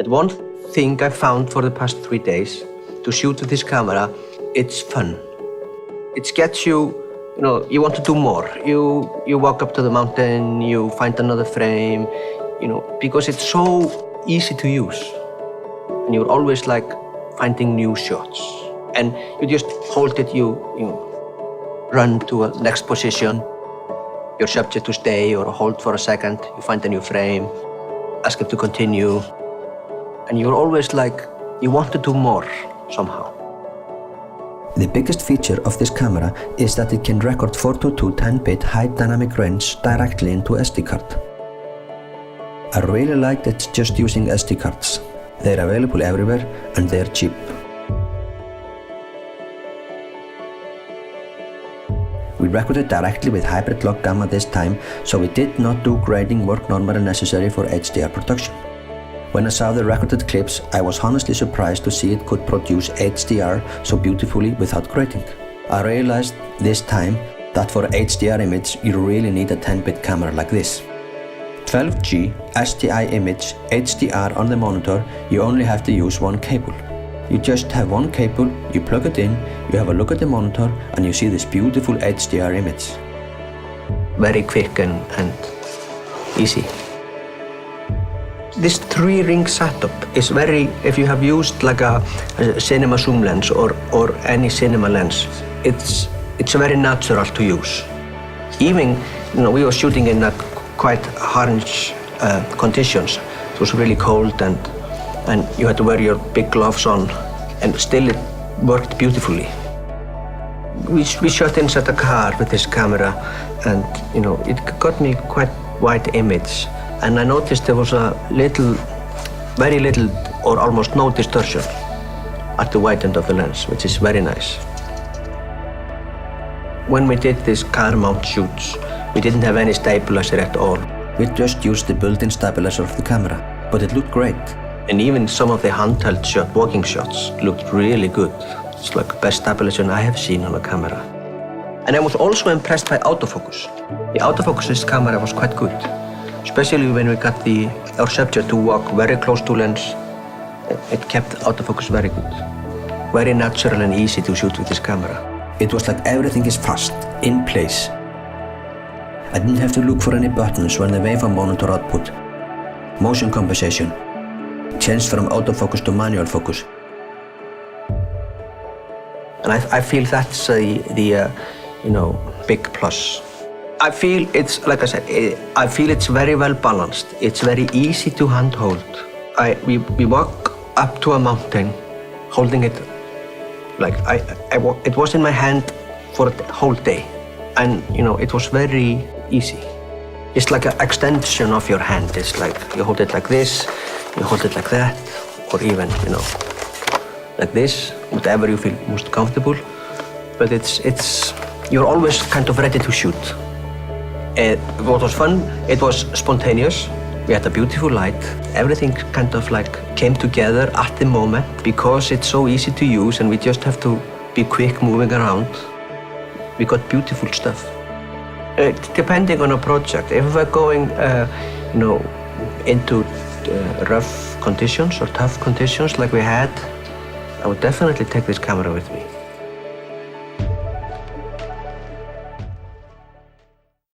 And one thing I found for the past 3 days to shoot with this camera, it's fun. It gets you, you want to do more. You walk up to the mountain, you find another frame, because it's so easy to use. And you're always like finding new shots. And you just hold it, you run to a next position. Your subject to stay or hold for a second. You find a new frame, ask him to continue. And you're always like, you want to do more somehow. The biggest feature of this camera is that it can record 4:2 10-bit high dynamic range directly into SD card. I really like that it's just using SD cards. They're available everywhere and they're cheap. We recorded directly with hybrid log gamma this time, so we did not do grading work normally necessary for HDR production. When I saw the recorded clips, I was honestly surprised to see it could produce HDR so beautifully without grading. I realized this time that for HDR image, you really need a 10-bit camera like this. 12G SDI image HDR on the monitor, you only have to use one cable. You just have one cable, you plug it in, you have a look at the monitor, and you see this beautiful HDR image. Very quick and easy. This 3-ring setup is very, if you have used like a cinema zoom lens or any cinema lens, it's very natural to use. Even, we were shooting in quite harsh conditions. It was really cold and you had to wear your big gloves on, and still it worked beautifully. We shot inside a car with this camera, and it got me quite wide image. And I noticed there was very little or almost no distortion at the wide end of the lens, which is very nice. When we did these car mount shoots, we didn't have any stabilizer at all. We just used the built-in stabilizer of the camera, but it looked great. And even some of the handheld walking shots looked really good. It's like the best stabilization I have seen on a camera. And I was also impressed by autofocus. The autofocus of this camera was quite good. Especially when we got our subject to walk very close to lens, it kept autofocus very good. Very natural and easy to shoot with this camera. It was like everything is fast, in place. I didn't have to look for any buttons when the waveform monitor output. Motion compensation. Changed from autofocus to manual focus. And I feel that's the big plus. I feel it's, like I said, I feel it's very well balanced. It's very easy to handhold. We walk up to a mountain, holding it like it was in my hand for the whole day, and it was very easy. It's like an extension of your hand. It's like you hold it like this, you hold it like that, or even like this, whatever you feel most comfortable. But you're always kind of ready to shoot. What was fun, it was spontaneous. We had a beautiful light. Everything kind of came together at the moment because it's so easy to use and we just have to be quick moving around. We got beautiful stuff. Depending on a project, if we're going into rough conditions or tough conditions like we had, I would definitely take this camera with me.